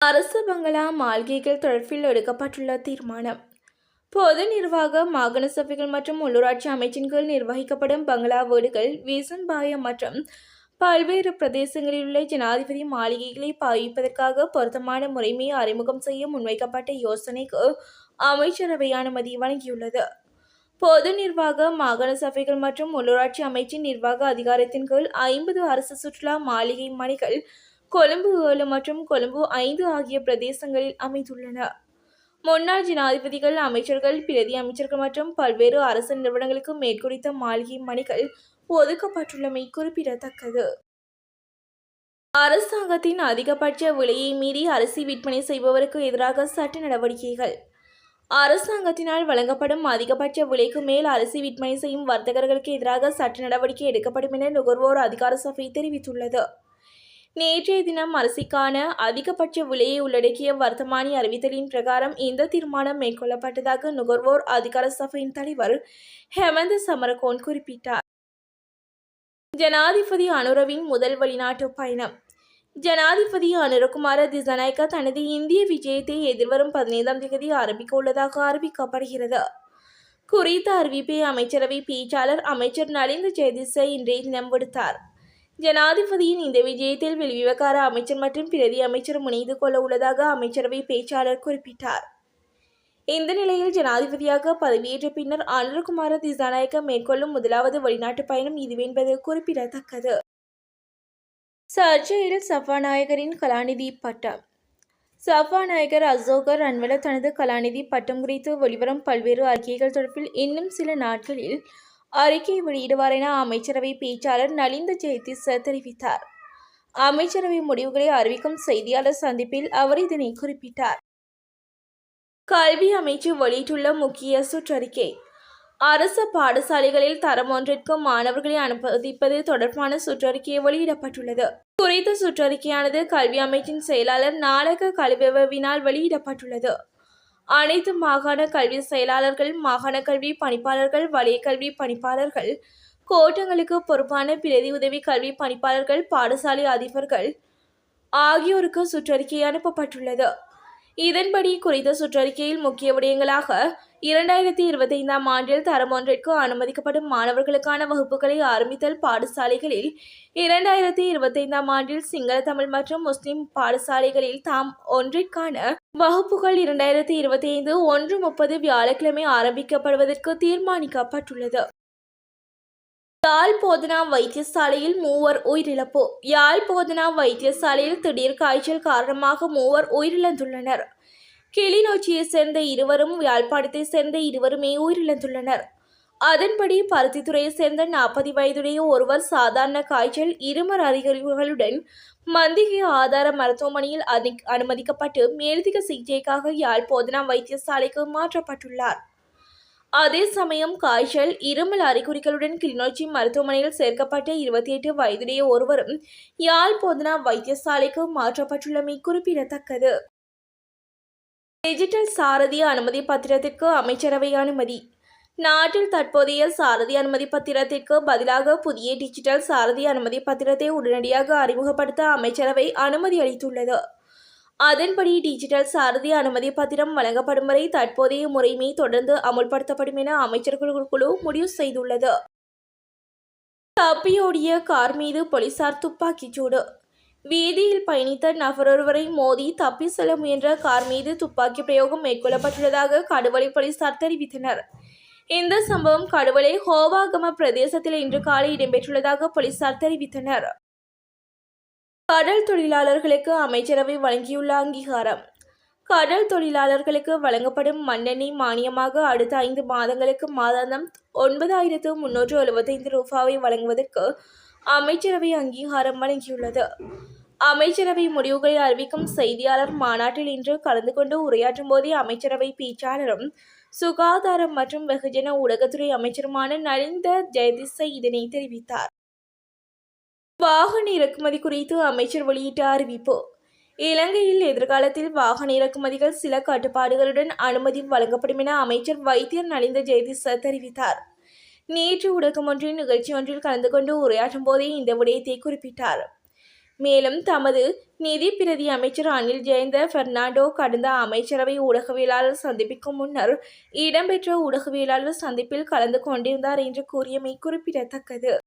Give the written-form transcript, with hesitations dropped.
அரசு பங்களா மாளிகைகள் தொடர்பில் எடுக்கப்பட்டுள்ள தீர்மானம். பொது நிர்வாக மாகாண சபைகள் மற்றும் உள்ளூராட்சி அமைச்சின் கீழ் நிர்வகிக்கப்படும் பங்களா வீடுகள், வீசன்பாய மற்றும் பல்வேறு பிரதேசங்களில் உள்ள ஜனாதிபதி மாளிகைகளை பாவிப்பதற்காக பொருத்தமான முறைமையை அறிமுகம் செய்ய முன்வைக்கப்பட்ட யோசனைக்கு அமைச்சரவை அனுமதி வழங்கியுள்ளது. பொது நிர்வாக மாகாண சபைகள் மற்றும் உள்ளூராட்சி அமைச்சின் நிர்வாக அதிகாரத்தின் கீழ் 50 அரசு சுற்றுலா மாளிகை மனைகள் கொழும்பு 7 மற்றும் கொழும்பு 5 ஆகிய பிரதேசங்களில் அமைந்துள்ளன. முன்னாள் ஜனாதிபதிகள், அமைச்சர்கள், பிரதி அமைச்சர்கள் மற்றும் பல்வேறு அரசு நிறுவனங்களுக்கு மேற்குறித்த மாளிகை மனைகள் ஒதுக்கப்பட்டுள்ளமை குறிப்பிடத்தக்கது. அரசாங்கத்தின் அதிகபட்ச விலையை மீறி அரிசி விற்பனை செய்பவருக்கு எதிராக சட்ட நடவடிக்கைகள். அரசாங்கத்தினால் வழங்கப்படும் அதிகபட்ச விலைக்கு மேல் அரிசி விற்பனை செய்யும் வர்த்தகர்களுக்கு எதிராக சட்ட நடவடிக்கை எடுக்கப்படும் என நுகர்வோர் அதிகார சபை தெரிவித்துள்ளது. நேற்றைய தினம் அரிசிக்கான அதிகபட்ச விலையை உள்ளடக்கிய வர்த்தமானி அறிவித்தலின் பிரகாரம் இந்த தீர்மானம் மேற்கொள்ளப்பட்டதாக நுகர்வோர் அதிகார சபையின் தலைவர் ஹெமந்த சமரகோன் குறிப்பிட்டார். ஜனாதிபதி அனுரவின் முதல் வெளிநாட்டு பயணம். ஜனாதிபதி அனுரகுமார திசாநாயக்க தனது இந்திய விஜயத்தை எதிர்வரும் 15ஆம் தேதி ஆரம்பிக்க உள்ளதாக அறிவிக்கப்படுகிறது. குறித்த அறிவிப்பை அமைச்சரவை பேச்சாளர் அமைச்சர் நலிந்த ஜெயதிச இன்றைய தினம் விடுத்தார். ஜனாதிபதியின் இந்த விஜயத்தில் வெளிவிவகார அமைச்சர் மற்றும் பிரதி அமைச்சரும் இணைந்து கொள்ள உள்ளதாக அமைச்சரவை பேச்சாளர் குறிப்பிட்டார். இந்த நிலையில் ஜனாதிபதியாக பதவியேற்ற பின்னர் அனுரகுமார திசாநாயக்க மேற்கொள்ளும் முதலாவது வெளிநாட்டு பயணம் இதுவென்பது குறிப்பிடத்தக்கது. சர்ச்சையில் சபாநாயகரின் கலாநிதி பட்டம். சபாநாயகர் அசோகர் ரன்வல தனது கலாநிதி பட்டம் குறித்து வெளிவரும் பல்வேறு அறிக்கைகள் தொடர்பில் இன்னும் சில நாட்களில் அறிக்கை வெளியிடுவார் என அமைச்சரவை பேச்சாளர் நலிந்த ஜெயதிச தெரிவித்தார். அமைச்சரவை முடிவுகளை அறிவிக்கும் செய்தியாளர் சந்திப்பில் அவர் இதனை குறிப்பிட்டார். கல்வி அமைச்சு வெளியிட்டுள்ள முக்கிய சுற்றறிக்கை. அரசு பாடசாலைகளில் தரம் ஒன்றிற்கு மாணவர்களை அனுமதிப்பது தொடர்பான சுற்றறிக்கை வெளியிடப்பட்டுள்ளது. குறித்த சுற்றறிக்கையானது கல்வி அமைச்சின் செயலாளர் நாடக கல்விவினால் வெளியிடப்பட்டுள்ளது. அனைத்து மாகாண கல்வி செயலாளர்கள், மாகாண கல்வி பணிப்பாளர்கள், வலய கல்வி பணிப்பாளர்கள், கோட்டங்களுக்கு பொறுப்பான பிரதி உதவி கல்வி பணிப்பாளர்கள், பாடசாலை அதிபர்கள் ஆகியோருக்கு சுற்றறிக்கை அனுப்பப்பட்டுள்ளது. இதன்படி குறித்த சுற்றறிக்கையில் முக்கிய விடயங்களாக 2025ஆம் ஆண்டில் தரம் ஒன்றிற்கு அனுமதிக்கப்படும் மாணவர்களுக்கான வகுப்புகளை ஆரம்பித்தல், பாடசாலைகளில் 2025ஆம் ஆண்டில் சிங்கள, தமிழ் மற்றும் முஸ்லிம் பாடசாலைகளில் தாம் ஒன்றிற்கான வகுப்புகள் 2025 1/30 வியாழக்கிழமை ஆரம்பிக்கப்படுவதற்கு தீர்மானிக்கப்பட்டுள்ளது. யாழ் போதனா வைத்தியசாலையில் 3 உயிரிழப்பு. யாழ் போதனா வைத்தியசாலையில் திடீர் காய்ச்சல் காரணமாக 3 உயிரிழந்துள்ளனர். கிளிநொச்சியை சேர்ந்த 2வரும், யாழ்ப்பாணத்தை சேர்ந்த 2வருமே உயிரிழந்துள்ளனர். அதன்படி பருத்தித்துறையை சேர்ந்த 40 வயதுடைய ஒருவர் சாதாரண காய்ச்சல், இருமல் அறிகுறிகளுடன் மந்திகை ஆதார மருத்துவமனையில் அனுமதிக்கப்பட்டு மேலதிக சிகிச்சைக்காக யாழ் போதனா வைத்தியசாலைக்கு மாற்றப்பட்டுள்ளார். அதே சமயம் காய்ச்சல், இருமல் அறிகுறிகளுடன் கிளிநொச்சி மருத்துவமனையில் சேர்க்கப்பட்ட 28 வயதுடைய ஒருவரும் யாழ் போதனா வைத்தியசாலைக்கு மாற்றப்பட்டுள்ளமை குறிப்பிடத்தக்கது. டிஜிட்டல் சாரதி அனுமதி பத்திரத்திற்கு அமைச்சரவை அனுமதி. நாட்டில் தற்போதைய சாரதி அனுமதி பத்திரத்திற்கு பதிலாக புதிய டிஜிட்டல் சாரதி அனுமதி பத்திரத்தை உடனடியாக அறிமுகப்படுத்த அமைச்சரவை அனுமதி அளித்துள்ளது. அதன்படி டிஜிட்டல் சாரதி அனுமதி பத்திரம் வழங்கப்படும் வரை தற்போதைய முறைமை தொடர்ந்து அமுல்படுத்தப்படும் என அமைச்சர்கள் குழு முடிவு செய்துள்ளது. தப்பியோடிய கார் மீது போலீசார் துப்பாக்கிச்சூடு. வீதியில் பயணித்த நபரொருவரை மோதி தப்பி செல்ல முயன்ற கார் மீது துப்பாக்கி பிரயோகம் மேற்கொள்ளப்பட்டுள்ளதாக கடுவலை போலீசார் தெரிவித்தனர். இந்த சம்பவம் கடுவலை ஹோவாகம பிரதேசத்தில் இன்று காலை இடம்பெற்றுள்ளதாக போலீசார் தெரிவித்தனர். கடல் தொழிலாளர்களுக்கு அமைச்சரவை வழங்கியுள்ள அங்கீகாரம். கடல் தொழிலாளர்களுக்கு வழங்கப்படும் மண்ணெண்ணெய் மானியமாக அடுத்த 5 மாதங்களுக்கு மாதாந்தம் 9,375 ரூபாவை வழங்குவதற்கு அமைச்சரவை அங்கீகாரம் வழங்கியுள்ளது. அமைச்சரவை முடிவுகளை அறிவிக்கும் செய்தியாளர் மாநாட்டில் இன்று கலந்து கொண்டு உரையாற்றும் போதே அமைச்சரவை பேச்சாளரும் சுகாதாரம் மற்றும் வெகுஜன ஊடகத்துறை அமைச்சருமான நலிந்த ஜெயதிச இதனை தெரிவித்தார். வாகன இறக்குமதி குறித்து அமைச்சர் வெளியிட்ட அறிவிப்பு. இலங்கையில் எதிர்காலத்தில் வாகன இறக்குமதிகள் சில கட்டுப்பாடுகளுடன் அனுமதி வழங்கப்படும் என அமைச்சர் வைத்தியர் நலிந்த ஜெயதிச தெரிவித்தார். நேற்று ஊடகம் ஒன்றின் நிகழ்ச்சி ஒன்றில் கலந்து கொண்டு உரையாற்றும் போதே இந்த விடயத்தை குறிப்பிட்டார். மேலும் தமது நிதி பிரதி அமைச்சர் அனில் ஜெயந்த பெர்னாண்டோ கடந்த அமைச்சரவை ஊடகவியலாளர் சந்திப்புக்கு முன்னர் இடம்பெற்ற ஊடகவியலாளர் சந்திப்பில் கலந்து கொண்டிருந்தார் என்று கூறியமை குறிப்பிடத்தக்கது.